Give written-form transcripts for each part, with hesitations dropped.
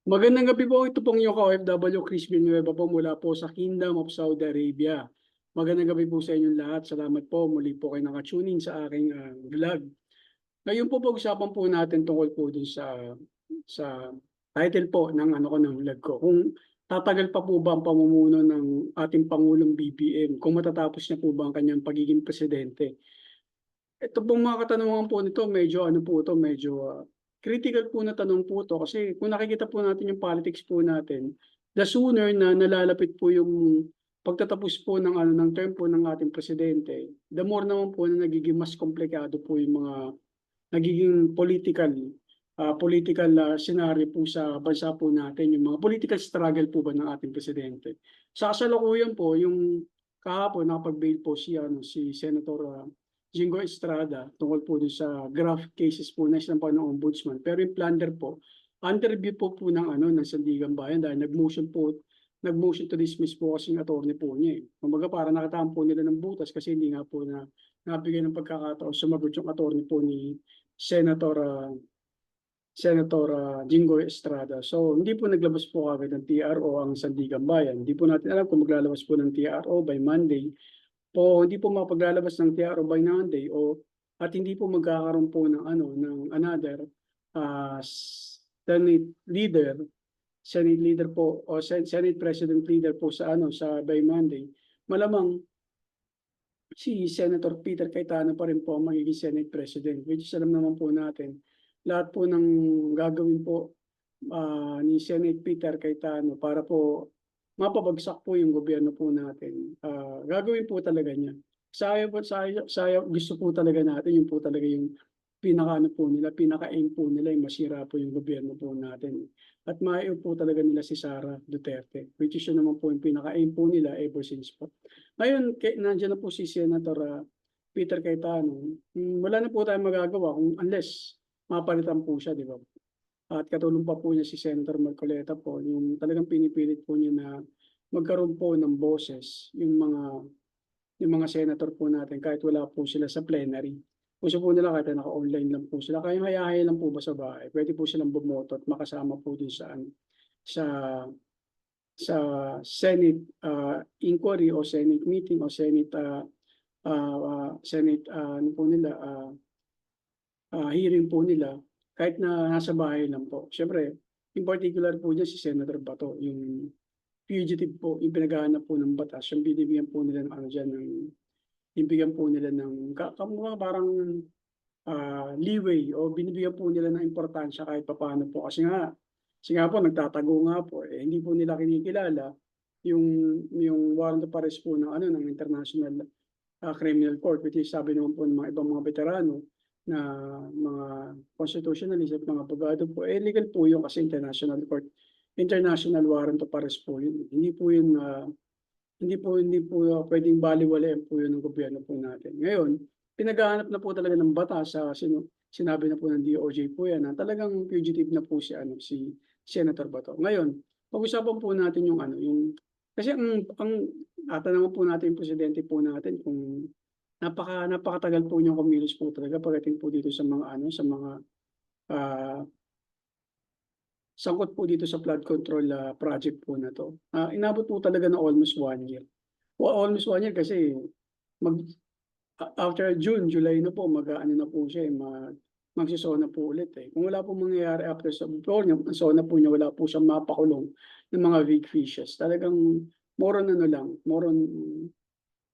Magandang gabi po. Ito pong yung ka-OFW Chris Villanueva po mula po sa Kingdom of Saudi Arabia. Magandang gabi po sa inyong lahat. Salamat po. Muli po kayo nakatuning sa aking vlog. Ngayon po pag-usapan po natin tungkol po dun sa title po ng ng vlog ko. Kung tatagal pa po ba ang pamumuno ng ating Pangulong BBM? Kung matatapos niya po ba ang kanyang pagiging presidente? Ito pong mga katanungan po nito, medyo medyo critical po na tanong po to kasi kung nakikita po natin yung politics po natin, the sooner na nalalapit po yung pagtatapos po ng term po ng ating presidente, the more naman po na nagiging mas komplikado po yung mga nagiging political scenario po sa bansa po natin, yung mga political struggle po ba ng ating presidente. Sa kasalukuyan po, yung kahapon nakapag-bail po si Senator Jingo Estrada tungkol po dun sa graft cases po na sinampaw ng ombudsman. Pero yung plunder po, under review po ng Sandigan Bayan dahil nag-motion to dismiss po kasing attorney po niya eh. Kumbaga para nakataan po nila ng butas kasi hindi nga po na nabigay ng pagkakataon sumagot yung attorney po ni Senator Jingoy Estrada. So hindi po naglabas po agad ng TRO ang Sandigan Bayan. Hindi po natin alam kung maglalabas po ng TRO by Monday o hindi po mapaglalabas ng TRO by Monday at hindi po magkakaroon po ng another uh, Senate leader po o Senate President leader po sa by Monday. Malamang si Senator Peter Cayetano pa rin po ang magiging Senate President, which is alam naman po natin lahat po ng gagawin po ni Senate Peter Cayetano para po mapabagsak po yung gobyerno po natin. Gagawin po talaga niya. Gusto po talaga natin yung po talaga yung pinaka-aim po nila yung masira po yung gobyerno po natin. At maiyo po talaga nila si Sara Duterte, which is yun naman po yung pinaka-aim po nila ever since po. Ngayon, nandiyan na po si Senator Peter Cayetano. Wala na po tayong magagawa unless mapalitan po siya, di ba? At katulong pa po niya si Senator Marcoleta po, yung talagang pinipilit po niya na magkaroon po ng boses yung mga senator po natin kahit wala po sila sa plenary. Gusto po nila kahit naka-online lang po sila. Kaya hayahaya lang po ba sa bahay? Pwede po silang bumoto at makasama po din sa sa Senate inquiry o Senate meeting o Senate ano po nila hearing po nila kahit na nasa bahay lang po. Siyempre, in particular po dyan si Senator Bato, yung fugitive po, yung pinaghahanap po ng batas, yung binibigyan po nila ng binibigyan po nila ng parang leeway o binibigyan po nila ng importansya kahit papaano po. Kasi nga po, nagtatago nga po, hindi po nila kinikilala yung, yung warrant of arrest po ng International Criminal Court, which is sabi naman po ng mga ibang mga veterano na mga constitutionalist at mga abogado po, legal po yung kasi international warrant of arrest po yun. Hindi po pwedeng baliwalain po yun ng gobyerno po natin. Ngayon, pinaghahanap na po talaga ng batas sinabi na po ng DOJ po yan na talagang fugitive na po si Senator Bato. Ngayon, pag-usapan po natin yung kasi ang tatanungin po natin yung presidente po natin kung napakatagal po niyang kumilos po talaga pagdating po dito sa mga ah, sangkot po dito sa flood control project po na to. Inabot po talaga ng almost 1 year. Almost 1 year kasi mag after June, July na po na po siya magsisona po ulit eh. Kung wala po mangyayari after sa before niya, ang sona po niya wala po siyang mapakulong ng mga big fishes. Talagang more on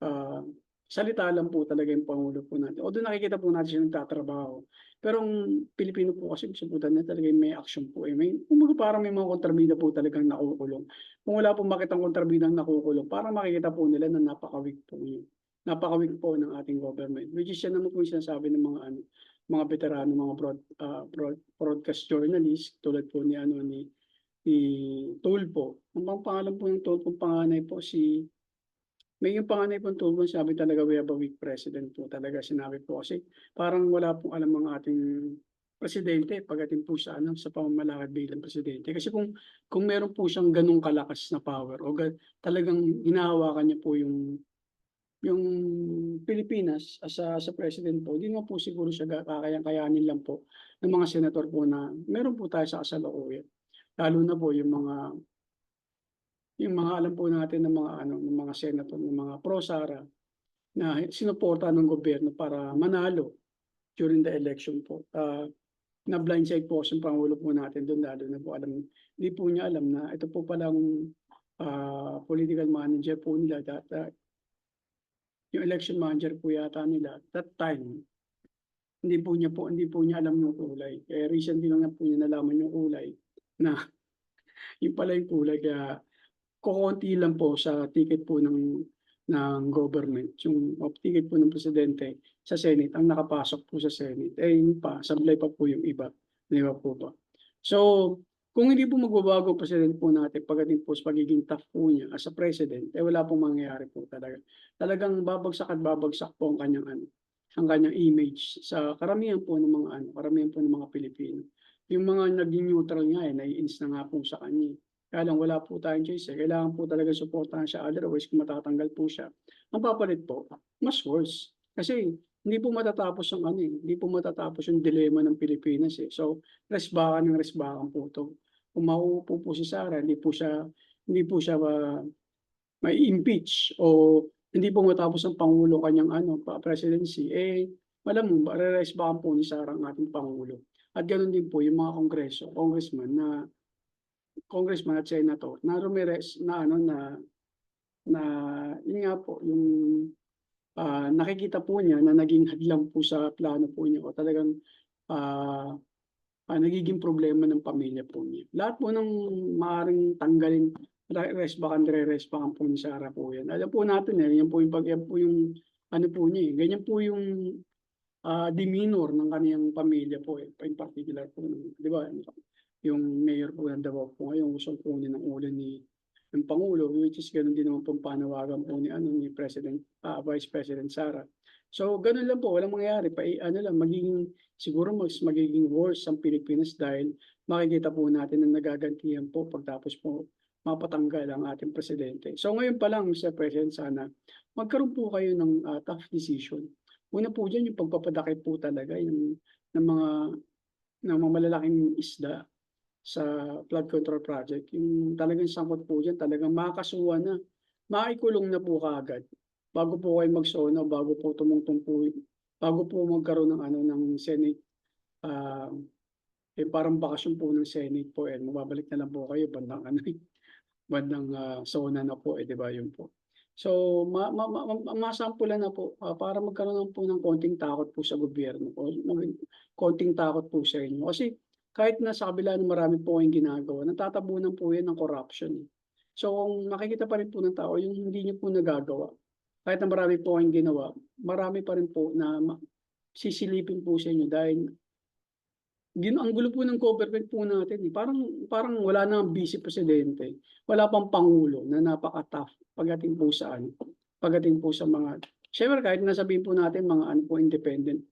ah, salita lang po talaga yung Pangulo po natin. Although nakikita po natin siya nagtatrabaho. Pero ang Pilipino po kasi gusto po na talaga may action po. Kumbaga parang may mga kontrabida po talagang nakukulong. Kung wala po makitang kontrabidang nakukulong, parang makikita po nila na napaka-weak po yun. Napaka-weak po ng ating government. Which is yan naman po yung sinasabi ng mga veterano, mga broadcast journalists, tulad po ni Tulfo. Ang pangalan po ng Tulfo, panganay po may yung panganay pong Tulfo, sabi talaga we have a weak president po talaga, sinabi po kasi parang wala pong alam mga ating presidente pagdating po sa pamamalakad bilang presidente. Kasi kung meron po siyang ganung kalakas na power o talagang hinahawakan niya po yung Pilipinas sa president po, hindi mo po siguro siya kakayang-kayanin lang po ng mga senator po na meron po tayo sa kasalukuyan. Lalo na po yung mga alam po natin ng mga ano, ng mga senator, ng mga pro-Sara na sinuportahan ng gobyerno para manalo during the election po. Na blindside po yung pangulo po natin do'n, lalo na po hindi po niya alam na ito po palang political manager po nila yung election manager po yata nila that time, hindi po niya alam yung kulay. Eh, recently lang po niya nalaman yung kulay na yun pala yung kulay, kaya kokonti lang po sa ticket po ng government, yung ticket po ng presidente sa Senate ang nakapasok po sa Senate. Eh, yun pa, sablay pa po yung iba, di ba po ba? So, kung hindi po magbabago ang presidente po natin pagdating po sa pagiging tough po niya as a president, eh wala pong mangyayari po talaga. Talagang babagsak at babagsak po ang kanyang image sa karamihan po ng mga Pilipino. Yung mga naging neutral nga nai-ins na nga po sa kanya. Kaya lang wala po tayong choice. Kailangan po talaga suportahan siya, otherwise kung matatanggal po siya, ang papalit po, mas worse. Kasi hindi po matatapos hindi po matatapos yung dilema ng Pilipinas eh. So, resbakan po 'to. Kung mauupo po si Sara, hindi po siya mai-impeach o hindi po matapos ng pangulo kanyang presidency, eh, malamang reresbakan po ni Sara ang ating pangulo. At gano'n din po yung mga congressman at senator na rumires na yun nga po yung nakikita po niya na naging hadlang po sa plano po niya o talagang nagiging problema ng pamilya po niya. Lahat po ng maaaring tanggalin, reresbakan po ni Sara po yan. Alam po natin yan po yung ano po niya ganyan po yung demeanor ng kaniyang pamilya po in particular po, di ba? Yung mayor po ng Davao po ngayon gustong kunin ang ulo ng Pangulo, which is gano'n din naman pong panawagan po ni Vice President Sara. So gano'n lang po, walang mangyayari, siguro mas magiging worse ang Pilipinas dahil makikita po natin na nagagantihan po pagtapos po mapatanggal ang ating presidente. So ngayon pa lang, Mr. President, sana magkaroon po kayo ng tough decision. Una po diyan yung pagpapadakip po talaga ng mga malalaking isda sa flood control project. Yung talagang sangkot po diyan, talagang makakasuhan na, maikulong na po kaagad bago po kayo mag-SONA, bago po magkaroon ng Senate, parang bakasyon po ng Senate po, mababalik na lang po kayo bandang SONA na po, 'di ba, yun po. So masampulan na po, para magkaroon po ng konting takot po sa gobyerno o konting takot po sa inyo. Kasi kahit na sa kabila ng marami po kayong ginagawa, natatabunan po yan ng corruption. So kung makikita pa rin po ng tao yung hindi niyo po nagagawa, kahit na marami po kayong ginawa, marami pa rin po na sisilipin po sa inyo dahil ang gulo po ng government po natin eh. Parang wala na ang vice presidente, wala pang pangulo na napaka-tough pagdating po sa mga, siyempre kahit na sabihin po natin mga independent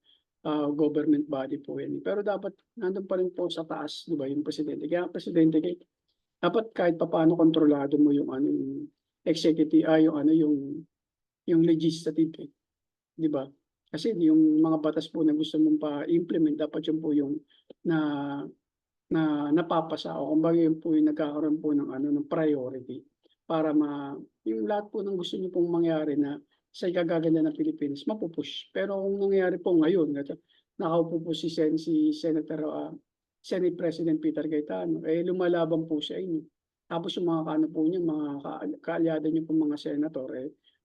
government body po yan. Pero dapat nandun pa rin po sa taas, di ba, yung presidente. Kaya presidente, dapat kahit papaano kontrolado mo yung executive, yung legislative, di ba? Kasi yung mga batas po na gusto mong pa-implement, dapat yun po yung na napapasa o kumbaga yun po yung nagkakaroon po ng priority para yung lahat po ng gusto niyo pong mangyari na sa ikagaganda ng Pilipinas, mapupush. Pero kung nangyayari po ngayon, nakaupo po si Senator, Senate President Peter Cayetano, lumalaban po sa inyo. Tapos yung mga po niya, mga kaalyado niyo po mga senator,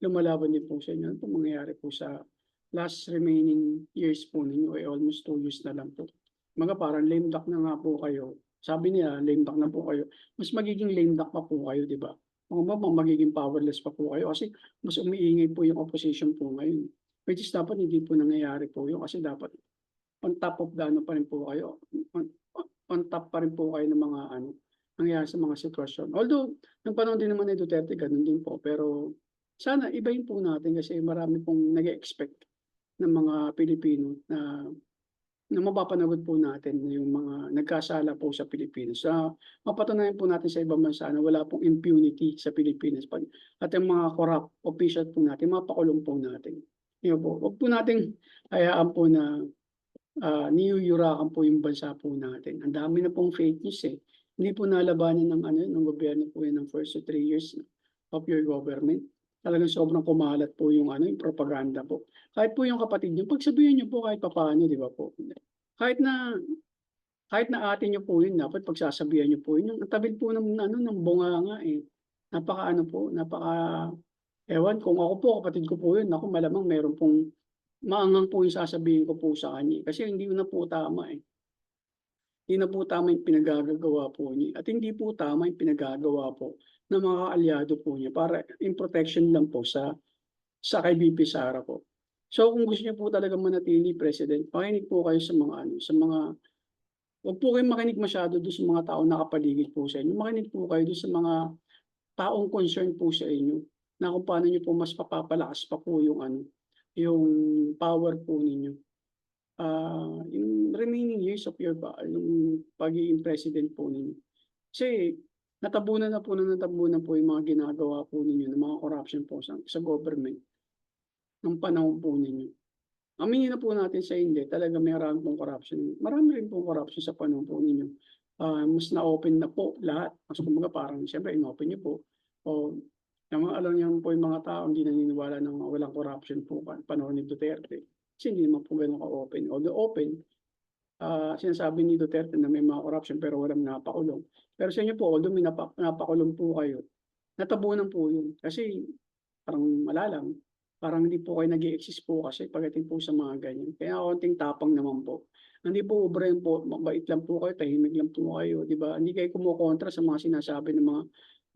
lumalaban din po sa inyo. Ano po mangyayari po sa last remaining years po ninyo, almost 2 years na lang po. Mga parang lame duck na nga po kayo. Sabi niya, lame duck na po kayo. Mas magiging lame duck pa po kayo, di ba? Magiging powerless pa po kayo kasi mas umiingay po yung opposition po ngayon. Which is dapat hindi po nangyayari po yun kasi dapat on top of the pa rin po kayo. On top pa rin po kayo ng mga nangyayari sa mga sitwasyon. Although, ng panahon din naman ni Duterte, ganun din po. Pero sana ibahin po natin kasi marami pong nag-expect ng mga Pilipino na mapapanagot po natin yung mga nagkasala po sa Pilipinas. Mapatunayan po natin sa ibang bansa na wala pong impunity sa Pilipinas. At yung mga corrupt official po natin, mapakulong po natin. Yun po. Huwag po nating hayaan po na niyuyurakan po yung bansa po natin. Ang dami na pong fake news eh. Hindi po nalabanan ng ano, ng gobyerno po yan ng first to 3 years of your government. Talagang sobrang kumalat po yung ano, yung propaganda po. Kahit po yung kapatid niyo, pagsabihan niyo po kahit papaano, di ba po? Kahit na kahit na ate niyo po yun, dapat pagsasabihan niyo po yun. Yung ang tabil po ng ano, ng bunganga eh. Napaka-ano po, ewan kung ako po, kapatid ko po yun, naku malamang meron pong maangang po yung sasabihin ko po sa kanya, kasi hindi na po tama eh. Hindi na po tama yung pinagagagawa po niya at hindi po tama yung pinagagawa po ng mga kaalyado po niya para in protection lang po sa kay VP Sara po. So kung gusto niyo po talagang manatili President, makinig po kayo sa mga ano, sa mga wag po kayong makinig masyado do'n sa mga taong nakapaligid po sa inyo. Makinig po kayo do'n sa mga taong concern po sa inyo na kung paano niyo po mas mapapalakas pa po yung ano, yung power po ninyo. Yung remaining years of yung pagiging president po ninyo. Kasi natabunan po yung mga ginagawa po ninyo ng mga corruption po sa government nung panahon po ninyo. Aminin na po natin sa hindi, talagang marami pong corruption. Marami rin pong corruption sa panahon po ninyo. Mas na-open na po lahat. Mas kumbaga parang siyempre in-open niyo po. O alam niyo po yung mga tao hindi naniniwala na walang corruption po panahon ni Duterte. Kasi hindi naman po gano'n ka-open. Although open, sinasabi ni Duterte na may mga corruption pero walang napakulong. Pero sa inyo po, although may napakulong po kayo, natabunan po yun. Kasi parang malalang, parang hindi po kayo nag-i-exist po kasi pagdating po sa mga ganyan. Kaya konting tapang naman po. Hindi po ubrahin po, mabait lang po kayo, tahimik lang po kayo, di ba? Hindi kayo kumukontra sa mga sinasabi ng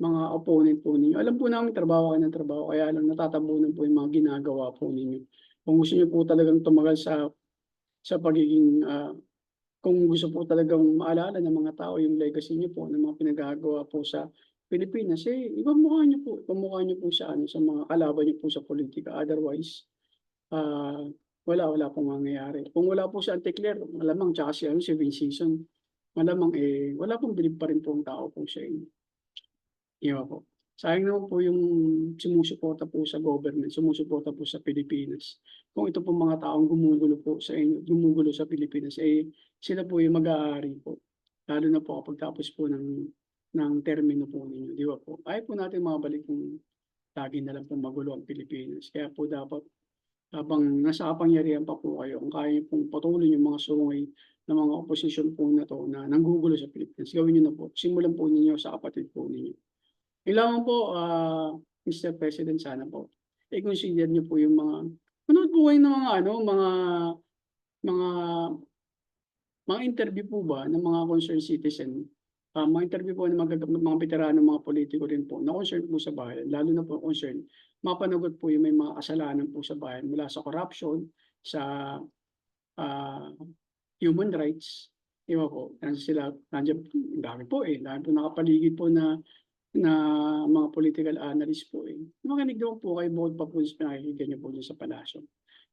mga opponent po ninyo. Alam po namin trabaho kayo ng trabaho, kaya lang natatabunan po yung mga ginagawa po ninyo. Kung gusto niyo po talagang tumagal sa pagiging kung gusto po talagang maalala ng mga tao yung legacy niyo po ng mga pinagagawa po sa Pilipinas, eh, ipamukha niyo po sa ano, sa mga kalaban niyo po sa politika. Otherwise, wala pong mangyayari. Kung wala po si Auntie Claire, malamang tsaka si Vince Sison, malamang eh, wala pong bilib pa rin po ang tao po sa inyo. Iyon po. Sayang naman po yung sumusuporta po sa government, sumusuporta po sa Pilipinas. Kung ito pong mga taong gumugulo po sa inyo, gumugulo sa Pilipinas, eh sila po yung mag-aari po. Lalo na po kapag tapos po ng termino po ninyo, di ba po? Ayaw po natin mabalik kung lagi na lang po magulo ang Pilipinas. Kaya po dapat habang nasa kapangyarihan pa po kayo, kung kaya niyo pong patuloy yung mga sungay ng mga opposition po na to na nanggugulo sa Pilipinas, gawin niyo na po. Simulan po ninyo sa kapatid po ninyo. Kailangan po, Mr. President, sana po, i-consider niyo po yung mga manood po kayo ng mga ano, mga mga interview po ba ng mga concerned citizen, mga interview po ng mga veterano, mga politiko rin po na concerned po sa bayan, lalo na po concerned, mapanagot po yung may mga kasalanan po sa bayan mula sa corruption, sa ah, human rights, di ba po? Nandiyan, dami po eh, dami po nakapaligid po na mga political analyst po eh. Makinig daw po kayo bukod pa po sa pinakikinggan niyo po dun sa palasyo.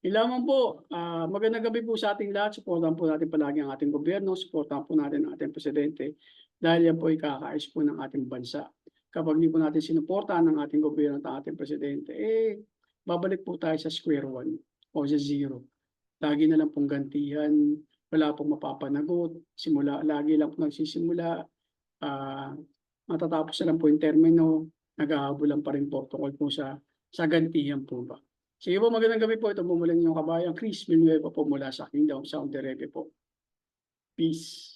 Yun lamang po, magandang gabi po sa ating lahat. Suportahan po natin palagi ang ating gobyerno, suportahan po natin ang ating presidente dahil yan po ay kakaayos po ng ating bansa. Kapag hindi po natin sinuportahan ang ating gobyerno at ang ating presidente, eh, babalik po tayo sa square one o sa zero. Lagi na lang pong gantihan, wala pong mapapanagot, lagi lang po nagsisimula, matatapos na lang po yung termino, naghahabulan pa rin po tungkol po sa gantihan po ba. Sige po, magandang gabi po. Ito po muli yung kabayan, Chris Villanueva po mula sa Kingdom Saudi Arabia po. Peace.